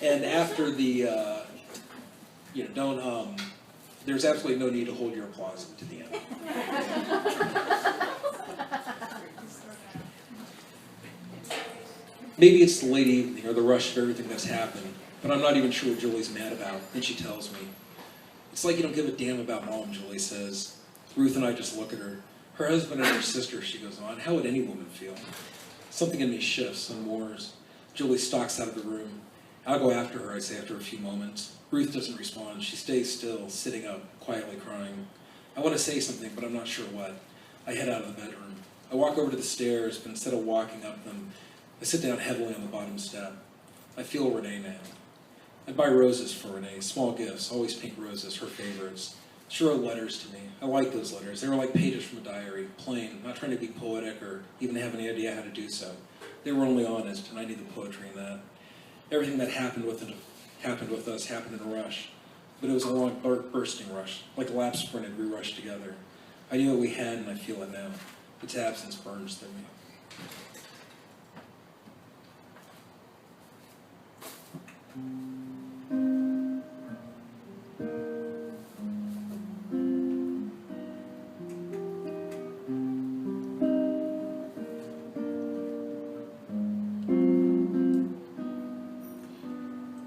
And after the, don't, there's absolutely no need to hold your applause to the end. Maybe it's the late evening or the rush of everything that's happened, but I'm not even sure what Julie's mad about. Then she tells me. It's like you don't give a damn about Mom, Julie says. Ruth and I just look at her. Her husband and her sister, she goes on. How would any woman feel? Something in me shifts and moors. Julie stalks out of the room. I'll go after her, I say after a few moments. Ruth doesn't respond. She stays still, sitting up, quietly crying. I want to say something, but I'm not sure what. I head out of the bedroom. I walk over to the stairs, but instead of walking up them, I sit down heavily on the bottom step. I feel Renee now. I buy roses for Renee, small gifts, always pink roses, her favorites. She wrote letters to me. I like those letters. They were like pages from a diary, plain, not trying to be poetic or even have any idea how to do so. They were only honest, and I need the poetry in that. Everything that happened with us happened in a rush, but it was a long, bursting rush, like a lap sprint and we rushed together. I knew what we had, and I feel it now. Its absence burns through me.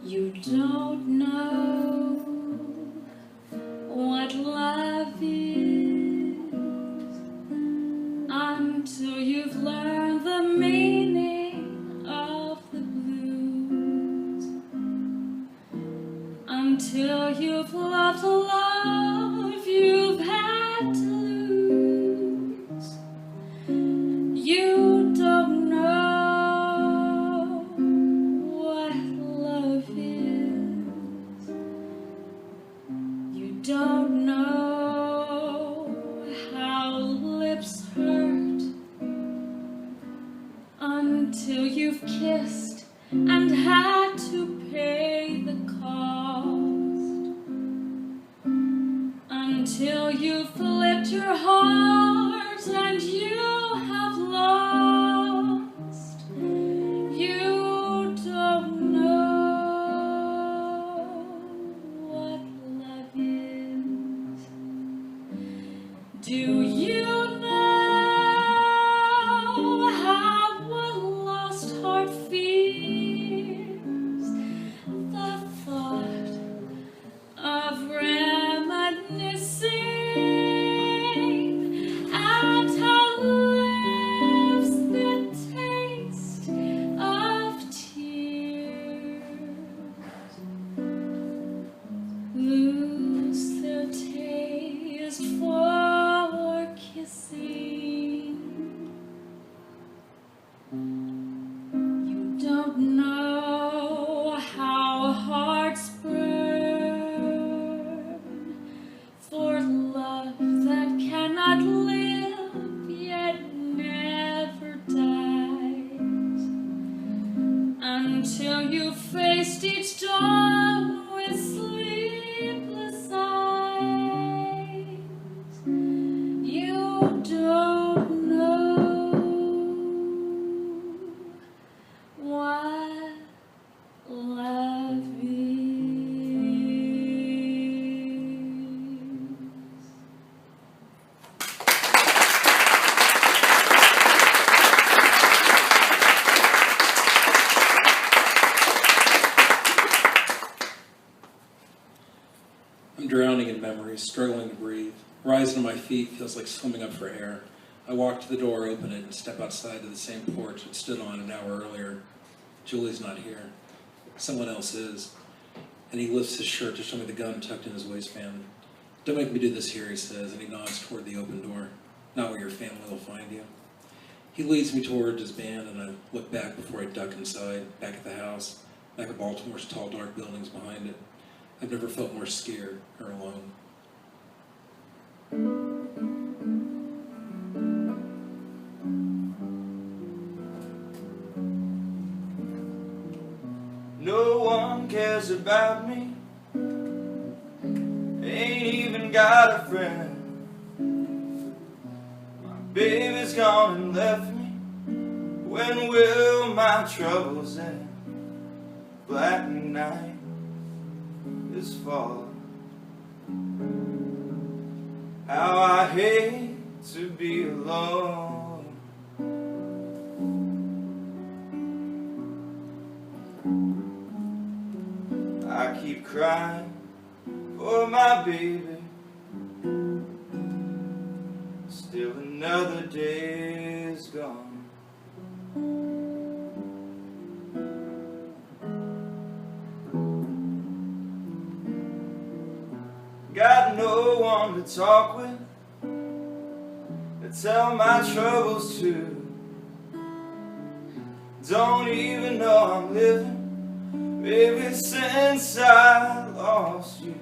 You don't know what love is until you've learned the meaning of the blues, until you've loved a love you've had to lose. You don't know don't know how lips hurt until you've kissed and had to pay the cost, until you've flipped your heart and you have lost. You don't know do you know how a lost heart fears the thought of reminiscing and how lips that taste of tears lose their taste for you don't know how hearts burn for love that cannot live yet never dies, until you faced each dawn with sleepless eyes. You don't what love is. I'm drowning in memories, struggling to breathe. Rising to my feet feels like swimming up for air. I walk to the door, open it, and step outside to the same porch it stood on an hour earlier. Julie's not here. Someone else is. And he lifts his shirt to show me the gun tucked in his waistband. Don't make me do this here, he says, and he nods toward the open door. Not where your family will find you. He leads me toward his band, and I look back before I duck inside, back at the house, back at Baltimore's tall, dark buildings behind it. I've never felt more scared or alone. No one cares about me, ain't even got a friend. My baby's gone and left me, when will my troubles end? black night is falling. How I hate to be alone. I keep crying for my baby. Still another day is gone. Got no one to talk with, to tell my troubles to. Don't even know I'm living, baby, since I lost you.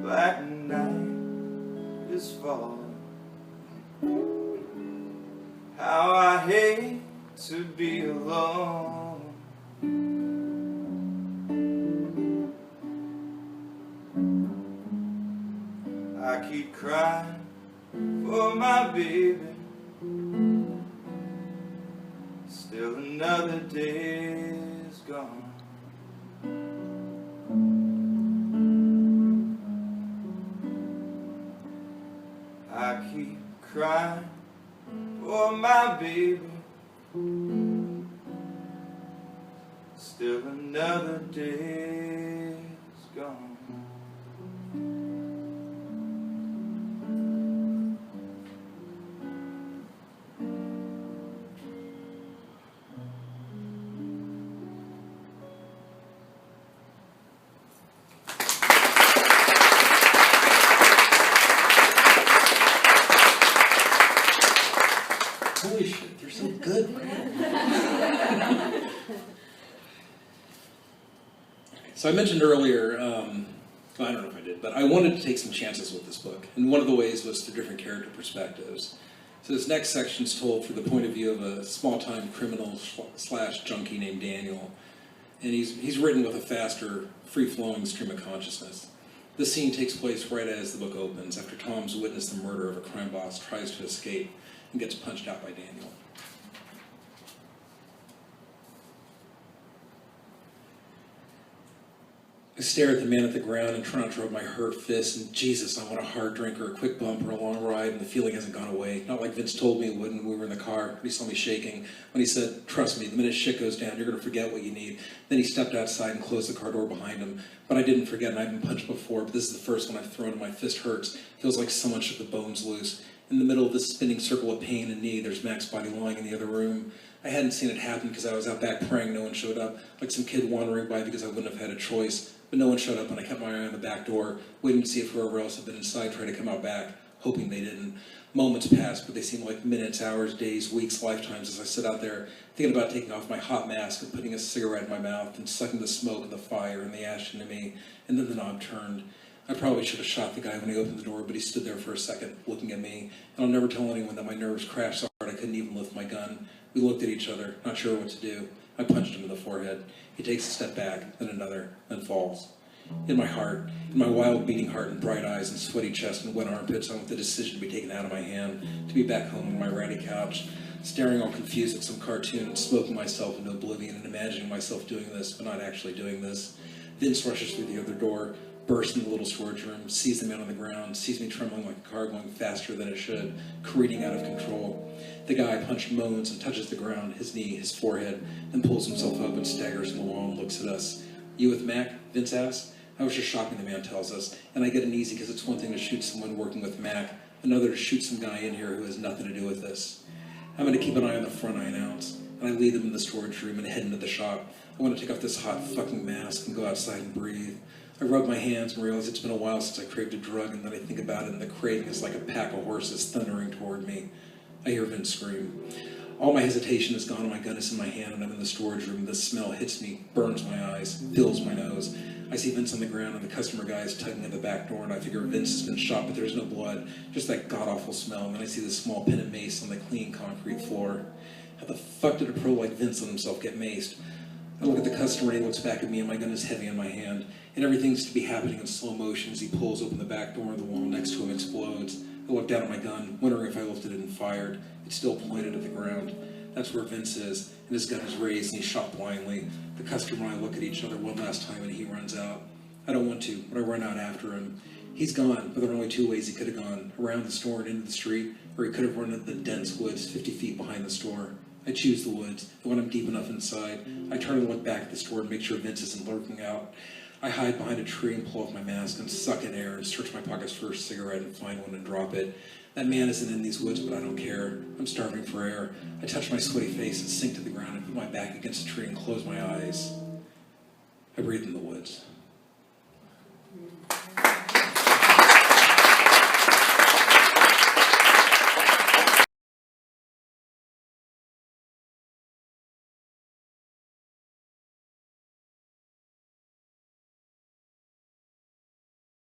Black night is falling. How I hate to be alone. I keep crying for my baby. Still another day is gone. I keep crying for my baby. Still another day is gone. Holy shit, they're so good, man. So I mentioned earlier, I don't know if I did, but I wanted to take some chances with this book. And one of the ways was through different character perspectives. So this next section is told through the point of view of a small-time criminal / junkie named Daniel. And he's written with a faster, free-flowing stream of consciousness. This scene takes place right as the book opens, after Tom's witnessed the murder of a crime boss, tries to escape, and gets punched out by Daniel. I stare at the man at the ground and try not to rub my hurt fist, and Jesus, I want a hard drink or a quick bump or a long ride, and the feeling hasn't gone away. Not like Vince told me it would when we were in the car. He saw me shaking when he said, trust me, the minute shit goes down, you're going to forget what you need. Then he stepped outside and closed the car door behind him. But I didn't forget, and I've been punched before, but this is the first one I've thrown, and my fist hurts. Feels like someone shook the bones loose. In the middle of this spinning circle of pain and need, there's Mac's body lying in the other room. I hadn't seen it happen because I was out back praying no one showed up, like some kid wandering by because I wouldn't have had a choice. But no one showed up, and I kept my eye on the back door, waiting to see if whoever else had been inside tried to come out back, hoping they didn't. Moments passed, but they seemed like minutes, hours, days, weeks, lifetimes as I sit out there, thinking about taking off my hot mask and putting a cigarette in my mouth and sucking the smoke and the fire and the ash into me, and then the knob turned. I probably should have shot the guy when he opened the door, but he stood there for a second, looking at me, and I'll never tell anyone that my nerves crashed so hard I couldn't even lift my gun. We looked at each other, not sure what to do. I punched him in the forehead. He takes a step back, then another, then falls. In my heart, in my wild beating heart and bright eyes and sweaty chest and wet armpits, I want the decision to be taken out of my hand, to be back home on my ratty couch, staring all confused at some cartoon and smoking myself into oblivion and imagining myself doing this, but not actually doing this. Vince rushes through the other door, bursts in the little storage room, sees the man on the ground, sees me trembling like a car going faster than it should, careening out of control. The guy I punched moans and touches the ground, his knee, his forehead, then pulls himself up and staggers in the wall and looks at us. You with Mac? Vince asks. I was just shopping, the man tells us, and I get uneasy because it's one thing to shoot someone working with Mac, another to shoot some guy in here who has nothing to do with this. I'm going to keep an eye on the front, I announce, and I lead them in the storage room and head into the shop. I want to take off this hot fucking mask and go outside and breathe. I rub my hands and realize it's been a while since I craved a drug, and then I think about it, and the craving is like a pack of horses thundering toward me. I hear Vince scream. All my hesitation is gone, and my gun is in my hand, and I'm in the storage room. The smell hits me, burns my eyes, fills my nose. I see Vince on the ground, and the customer guy is tugging at the back door, and I figure Vince has been shot, but there's no blood, just that god-awful smell, and then I see the small pin of mace on the clean concrete floor. How the fuck did a pro like Vince let himself get maced? I look at the customer, and he looks back at me, and my gun is heavy in my hand, and everything seems to be happening in slow motion as he pulls open the back door, and the wall next to him explodes. I look down at my gun, wondering if I lifted it and fired. It's still pointed at the ground. That's where Vince is, and his gun is raised, and he's shot blindly. The customer and I look at each other one last time, and he runs out. I don't want to, but I run out after him. He's gone, but there are only two ways he could have gone: around the store and into the street, or he could have run into the dense woods 50 feet behind the store. I choose the woods, and when I'm deep enough inside, I turn and look back at the store and make sure Vince isn't lurking out. I hide behind a tree and pull off my mask and suck in air and search my pockets for a cigarette and find one and drop it. That man isn't in these woods, but I don't care. I'm starving for air. I touch my sweaty face and sink to the ground and put my back against a tree and close my eyes. I breathe in the woods.